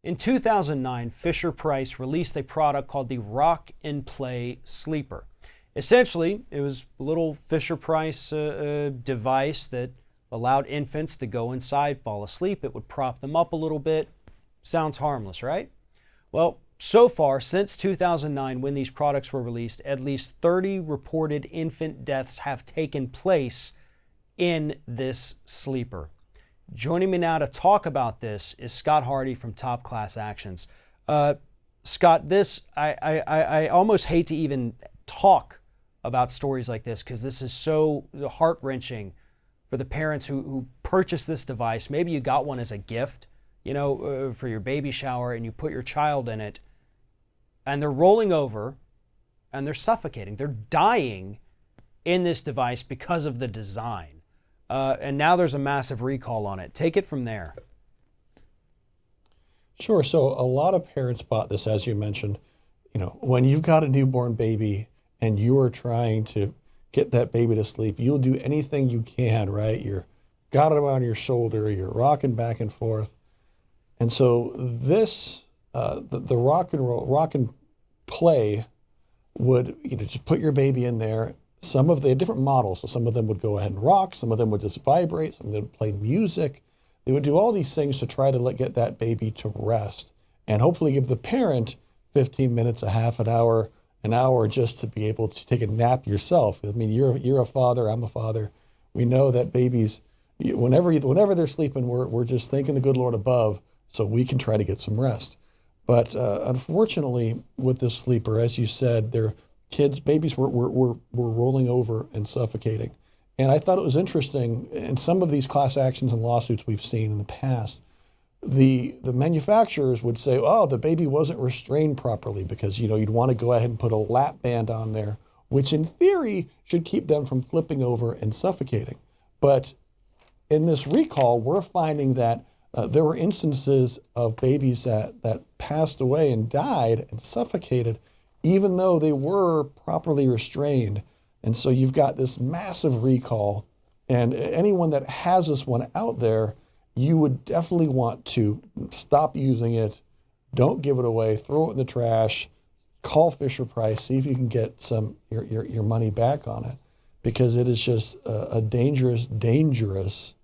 In 2009, Fisher-Price released a product called the Rock and Play Sleeper. Essentially, it was a little Fisher-Price device that allowed infants to go inside, fall asleep. It would prop them up a little bit. Sounds harmless, right? Well, so far, since 2009, when these products were released, at least 30 reported infant deaths have taken place in this sleeper. Joining me now to talk about this is Scott Hardy from Top Class Actions. Scott, I almost hate to even talk about stories like this because this is so heart-wrenching for the parents who purchased this device. Maybe you got one as a gift, for your baby shower, and you put your child in it, and they're rolling over and they're suffocating. They're dying in this device because of the design. And now there's a massive recall on it. Take it from there. Sure. So a lot of parents bought this, as you mentioned. When you've got a newborn baby and you are trying to get that baby to sleep, you'll do anything you can, right? You're got it on your shoulder, you're rocking back and forth. And so this, the rock and play would, just put your baby in there. Some of the different models, so some of them would go ahead and rock, some of them would just vibrate, some of them would play music. They would do all these things to try to get that baby to rest and hopefully give the parent 15 minutes, a half an hour just to be able to take a nap yourself. I mean, you're a father, I'm a father. We know that babies, whenever they're sleeping, we're just thanking the good Lord above so we can try to get some rest. But unfortunately, with this sleeper, as you said, babies were rolling over and suffocating. And I thought it was interesting, in some of these class actions and lawsuits we've seen in the past, the manufacturers would say, oh, the baby wasn't restrained properly because, you'd want to go ahead and put a lap band on there, which in theory should keep them from flipping over and suffocating. But in this recall, we're finding that there were instances of babies that passed away and died and suffocated even though they were properly restrained. And so you've got this massive recall, and anyone that has this one out there, you would definitely want to stop using it, don't give it away, throw it in the trash, call Fisher-Price, see if you can get your money back on it, because it is just a dangerous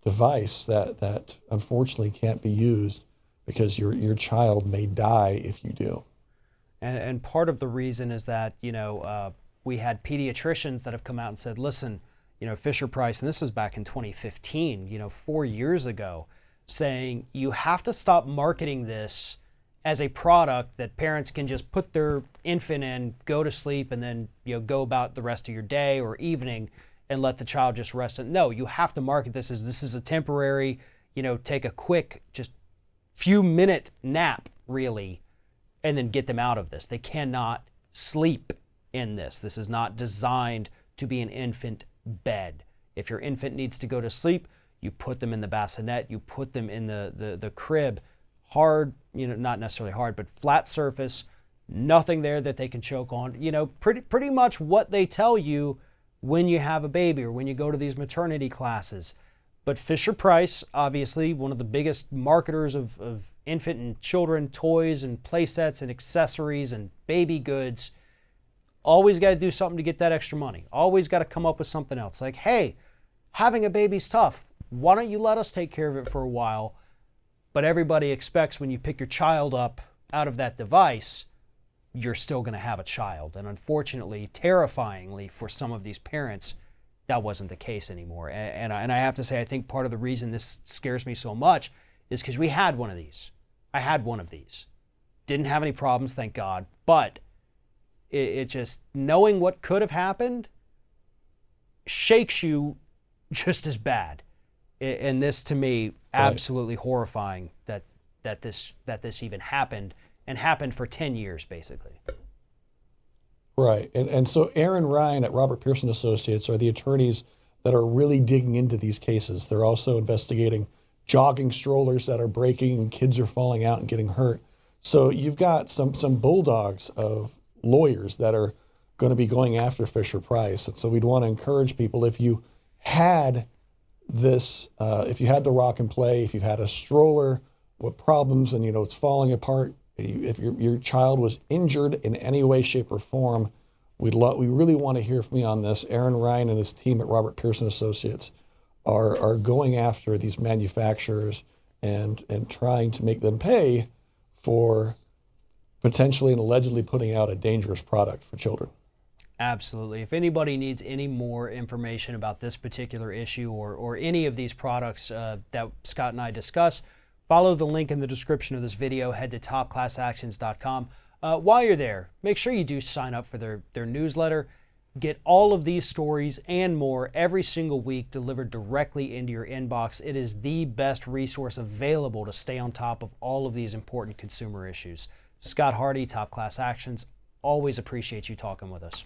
device that unfortunately can't be used because your child may die if you do. And part of the reason is that, we had pediatricians that have come out and said, listen, Fisher-Price, and this was back in 2015, 4 years ago, saying you have to stop marketing this as a product that parents can just put their infant in, go to sleep, and then, go about the rest of your day or evening and let the child just rest. No, you have to market this as this is a temporary, take a quick, just few minute nap, really, and then get them out of this. They cannot sleep in this. This is not designed to be an infant bed. If your infant needs to go to sleep, you put them in the bassinet, you put them in the crib, hard, not necessarily hard, but flat surface, nothing there that they can choke on. Pretty much what they tell you when you have a baby or when you go to these maternity classes. But Fisher-Price, obviously one of the biggest marketers of infant and children toys and play sets and accessories and baby goods, always got to do something to get that extra money. Always got to come up with something else. Like, hey, having a baby's tough. Why don't you let us take care of it for a while? But everybody expects when you pick your child up out of that device, you're still going to have a child. And unfortunately, terrifyingly for some of these parents, that wasn't the case anymore. And I have to say, I think part of the reason this scares me so much is because we had one of these. I had one of these. Didn't have any problems, thank God. But it just, knowing what could have happened shakes you just as bad. And this, to me, absolutely horrifying that this even happened, and happened for 10 years, basically. Right. And so Aaron Ryan at Robert Pearson Associates are the attorneys that are really digging into these cases. They're also investigating jogging strollers that are breaking and kids are falling out and getting hurt. So you've got some bulldogs of lawyers that are going to be going after Fisher-Price. And so we'd want to encourage people, if you had this, if you had the Rock and Play, if you had a stroller, with problems and, it's falling apart, if your child was injured in any way, shape, or form, we really want to hear from you on this. Aaron Ryan and his team at Robert Pearson Associates are going after these manufacturers and trying to make them pay for potentially and allegedly putting out a dangerous product for children. Absolutely. If anybody needs any more information about this particular issue or any of these products that Scott and I discuss, follow the link in the description of this video. Head to topclassactions.com. While you're there, make sure you do sign up for their newsletter. Get all of these stories and more every single week delivered directly into your inbox. It is the best resource available to stay on top of all of these important consumer issues. Scott Hardy, Top Class Actions. Always appreciate you talking with us.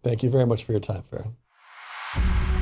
Thank you very much for your time, Farron.